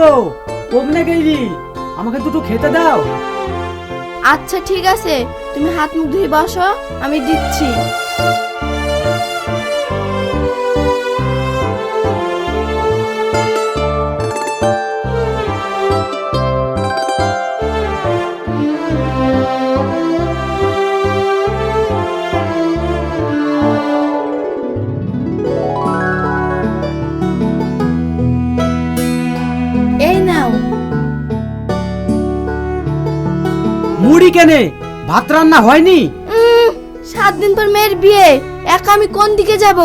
গো, কমনে গেলি? আমাকে দুটো খেতে দাও। আচ্ছা ঠিক আছে, তুমি হাত মুখ ধুয়ে বসো, আমি দিচ্ছি। এই নাও। মুড়ি কেনে? ভাত রান্না হয়নি? 7 দিন পর মেয়ের বিয়ে, একা আমি কোন দিকে যাব?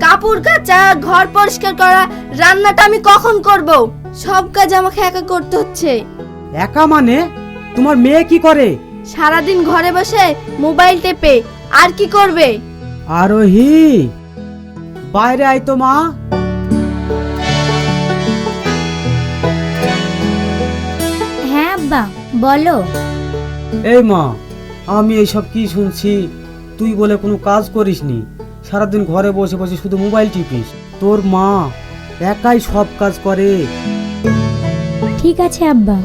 কাপড় কাচা, ঘর পরিষ্কার করা, রান্নাটা আমি কখন করব? সব কাজ আমাকে একা করতে হচ্ছে। একা মানে? তোমার মেয়ে কি করে? সারাদিন ঘরে বসে মোবাইল টেপে, আর কি করবে? আরোহী, বাইরে আয় তো মা। হ্যাঁ আব্বা, বলো। এই মা, আমি এইসব কি শুনছি? তুই বলে কোনো কাজ করিসনি, সারাদিন ঘরে বসে বসে শুধু মোবাইল টিপিস। তোর মা একাই সব কাজ করে। ঠিক আছে আব্বা।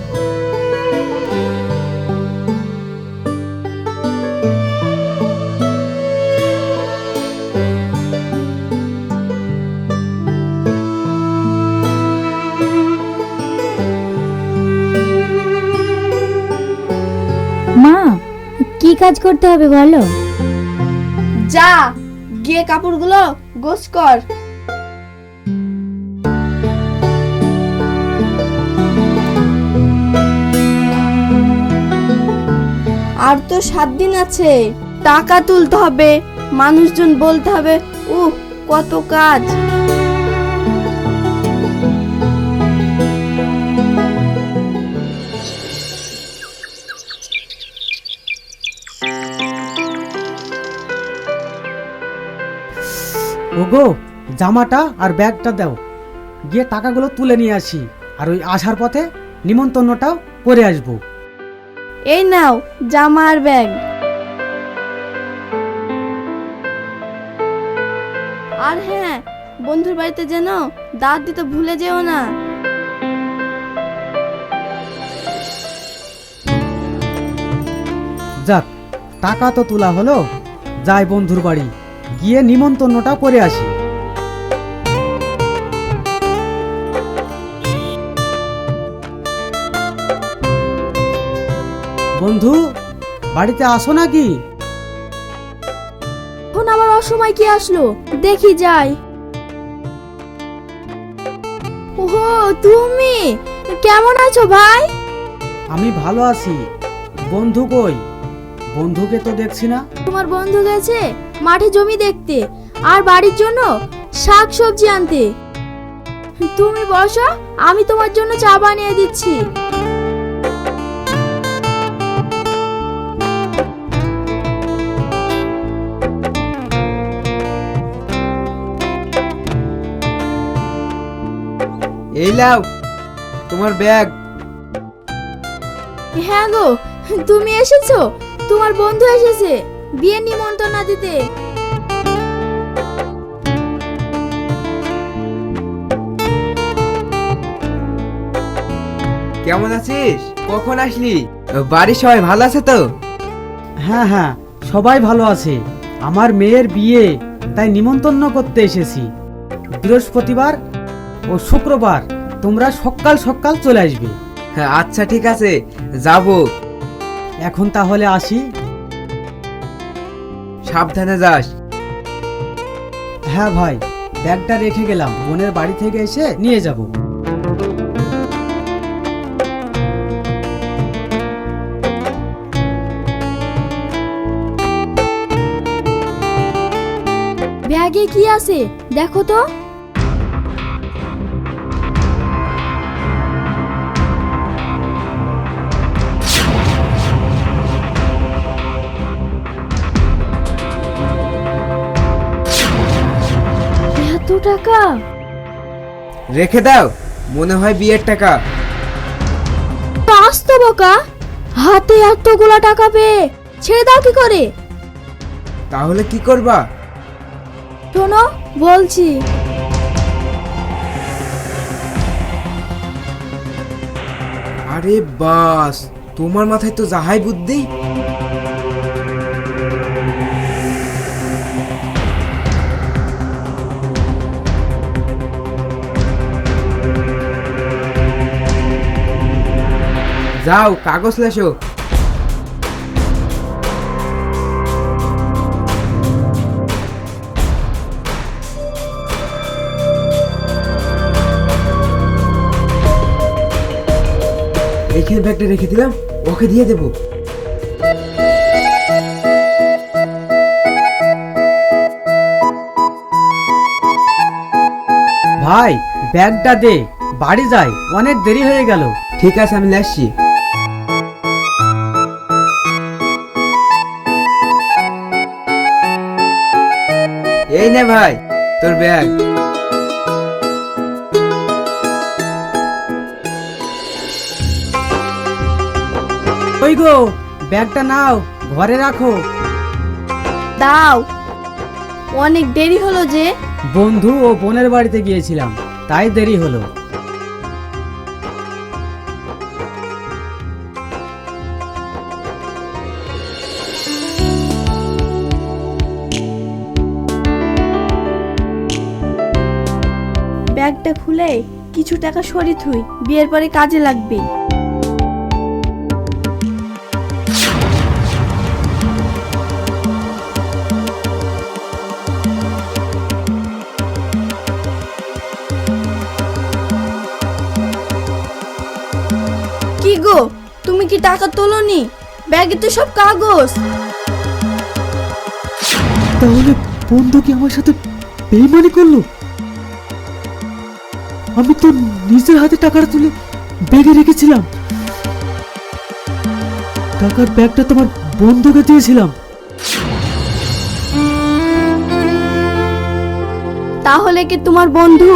মা, কি কাজ করতে হবে বলো? যা, গিয়ে কাপড়গুলো গোছ কর। আর তো 7 দিন আছে, টাকা তুলতে হবে, মানুষজন বলতে হবে, কত কাজ। ওগো, জামাটা আর ব্যাগটা দাও, গিয়ে টাকাগুলো তুলে নিয়ে আসি, আর ওই আসার পথে নিমন্ত্রণটাও করে আসবো। এই নাও জামা আর ব্যাগ। আর হ্যাঁ, বন্ধুর বাড়িতে যেন দাঁত দিতে ভুলে যেও না। যাক, টাকা তো তোলা হলো, যাই বন্ধুর বাড়ি, গিয়ে নিমন্ত্রণটা করে আসি। বন্ধু, বাড়িতে আসো নাকি? এখন আমার অসময় কি আসলো, দেখি যাই। ওহো, তুমি কেমন আছো ভাই? আমি ভালো আছি। বন্ধু কই? বন্ধুকে তো দেখছি না। তোমার বন্ধু গেছে মাঠে জমি দেখতে, আর বাড়ির জন্য শাক সবজি আনতে। তুমি বসো, আমি তোমার জন্য চা বানিয়ে দিচ্ছি। এই লাও তোমার ব্যাগ। হ্যাঁ গো, তুমি এসেছো? তোমার বন্ধু এসেছে বিয়ের নিমন্ত্রণ দিতে। কেমন আছিস? কখন আসলি? বাড়ির সবাই ভালো আছে তো? হ্যাঁ হ্যাঁ, সবাই ভালো আছে। আমার মেয়ের বিয়ে, তাই নিমন্ত্রণ করতে এসেছি। বৃহস্পতিবার ও শুক্রবার তোমরা সকাল সকাল চলে আসবে। হ্যাঁ আচ্ছা ঠিক আছে, যাব। এখন তাহলে আসি। সাবধানে যাস। হ্যাঁ ভাই, ব্যাগটা রেখে গেলাম, বোনের বাড়ি থেকে এসে নিয়ে যাব। ব্যাগে কি আছে দেখো তো। এত টাকা? রেখে দাও, মনে হয় বিয়ের টাকা। আসতো বোকা, হাতে এতগুলো টাকা পেয়ে ছেড়ে দাও কি করে? তাহলে কি করবা? শোনো বলছি। আরে বাস, তোমার মাথায় তো যাহাই বুদ্ধি। যাও কাগজ লেসো। এইখানে ব্যাগটা রেখে দিলাম, ওকে দিয়ে দেবো। ভাই ব্যাগটা দে, বাড়ি যাই, অনেক দেরি হয়ে গেল। ঠিক আছে, আমি আসছি। এই নে ভাই তোর ব্যাগ। ওই গো, ব্যাগটা নাও, ঘরে রাখো। দাও। অনেক দেরি হলো যে। বন্ধু ও বোনের বাড়িতে গিয়েছিলাম, তাই দেরি হলো। ব্যাগটা খুলে কিছু টাকা সরিয়ে থুই, বিয়ের পরে কাজে লাগবে। কি গো, তুমি কি টাকা তোলোনি? ব্যাগে তো সব কাগজ। তাহলে বন্ধু কি আমার সাথে বেইমানি করলো? আমি তো নিজের হাতে টাকাটা তুলে ব্যাগে রেখেছিলাম। টাকার ব্যাগটা তোমার বন্ধুকে দিয়েছিলাম। তাহলে কি তোমার বন্ধু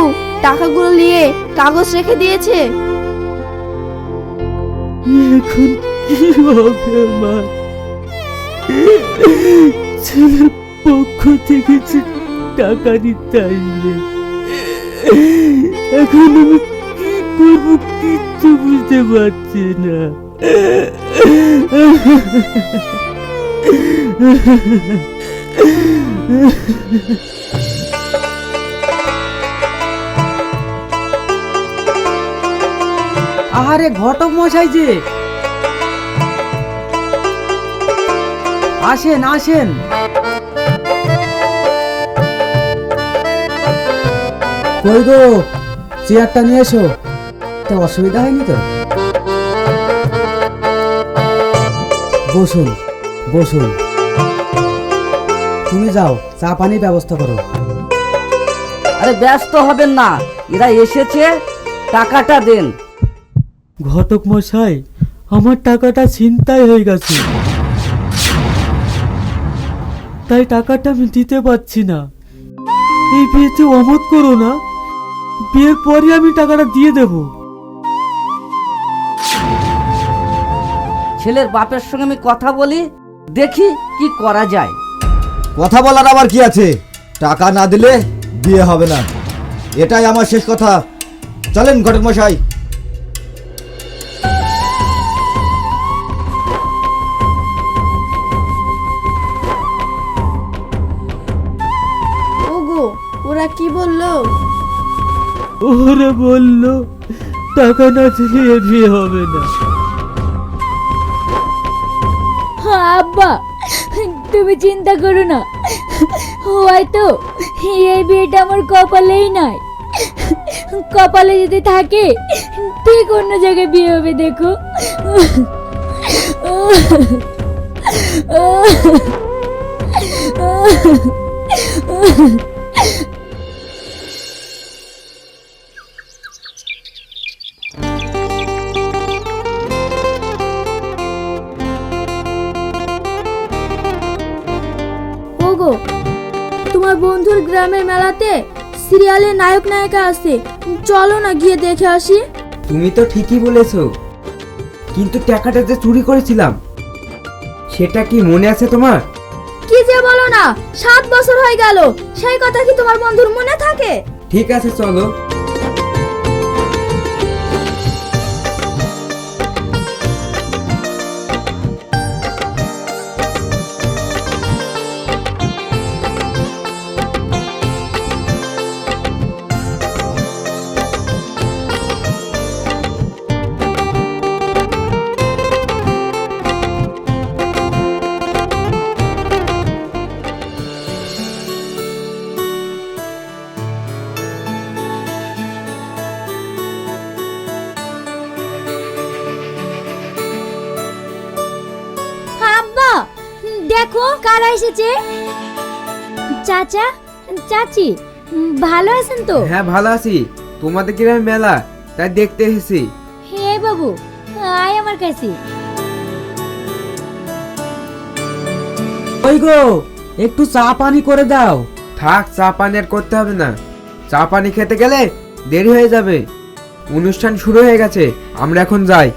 টাকাগুলো নিয়ে কাগজ রেখে দিয়েছে? এখন কি হবে মা? ছেলের পক্ষ থেকে যে টাকা দিতে আসবে, এখন আমি কি করবো কিচ্ছু বুঝতে পারছি না। আরে ঘটক মশাই যে, আসেন আসেন। কই গো, চেয়ারটা নিয়ে এসো। তো অসুবিধা হয়নি তো? বসুন বসুন। তুমি যাও, চা পানির ব্যবস্থা করো। আরে ব্যস্ত হবেন না, এরা এসেছে, টাকাটা দেন। ঘটক মশাই, আমার টাকাটা ছিনতাই হয়ে গেছে, তাই টাকাটা আমি দিতে পারছি না। এই বিয়েতে অমত করো না, বিয়ের পরে আমি টাকাটা দিয়ে দেব। ছেলের বাপের সঙ্গে আমি কথা বলি, দেখি কি করা যায়। কথা বলার আবার কি আছে? টাকা না দিলে বিয়ে হবে না, এটাই আমার শেষ কথা। চলেন ঘটক মশাই। ওগো, ওরা কি বললো? ওরা বললো টাকা না দিলে এ বিয়ে হবে না। আব্বা, তুমি চিন্তা করো না, হয়তো এই বিয়েটা আমার কপালেই নয়। কপালে যদি থাকে ঠিক অন্য জায়গায় বিয়ে হবে, দেখো। ওগো, তোমার বন্ধুর গ্রামের মেলাতে সিরিয়ালে নায়ক নায়িকা আছে, চলো না গিয়ে দেখে আসি। তুমি তো ঠিকই বলেছো, কিন্তু টাকাটা যে চুরি করেছিলাম সেটা কি মনে আছে তোমার? কি যে বলো না, 7 বছর হয়ে গেল, সেই কথা কি তোমার বন্ধুর মনে থাকে? ঠিক আছে চলো। দেখো কারা এসেছে। চাচা, চাচি, ভালো আছেন তো? হ্যাঁ ভালো আছি। তোমাদের গ্রামে মেলা, তাই দেখতে এসেছি। হে বাবু, আয় আমার কাছে। ওই গো, একটু চা পানি করে দাও। থাক, চা পানি আর করতে হবে না। চা পানি খেতে গেলে দেরি হয়ে যাবে। অনুষ্ঠান শুরু হয়ে গেছে, আমরা এখন যাই।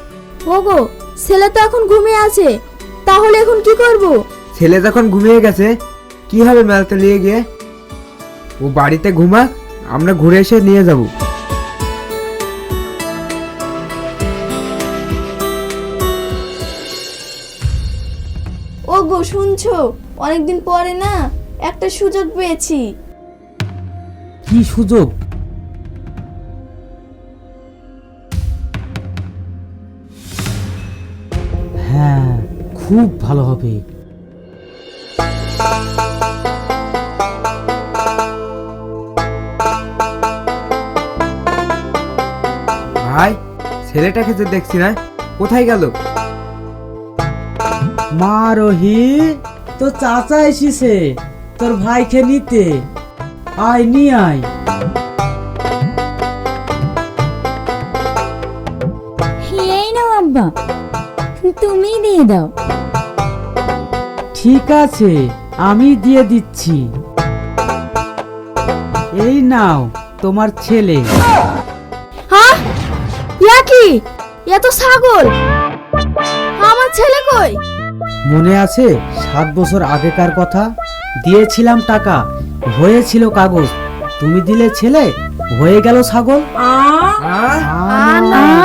ওগো, ছেলে তো এখন ঘুমিয়ে আছে, তাহলে এখন কি করব? ছেলে যখন ঘুমিয়ে গেছে, কি হবে মেলাতে নিয়ে গিয়ে? ও বাড়িতে ঘুমাক, আমরা ঘুরে এসে নিয়ে যাব। ওগো শুনছো, অনেকদিন পরে না একটা সুযোগ পেয়েছি। কি সুযোগ? হ্যাঁ, খুব ভালো হবে। ভাই, ছেলেটাকে যে দেখছি না, কোথায় গেল? মা রহি, তো চাচা এসেছে তোর ভাইকে নিতে। আয়, নিয়ে আয়। এই নাও আব্বা, তুমি দিয়ে দাও। ঠিক আছে, আমি দিয়ে দিচ্ছি। এই নাও তোমার ছেলে। হ্যাঁ, ইয়া কি? ইয়া তো ছাগল। আমার ছেলে কই? মনে আছে 7 বছর আগেকার কথা? দিয়েছিলাম টাকা, হয়েছিল কাগজ। তুমি দিলে ছেলে, হয়ে গেল ছাগল।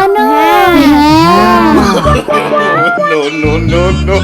আনো। হ্যাঁ। no, no, no, no.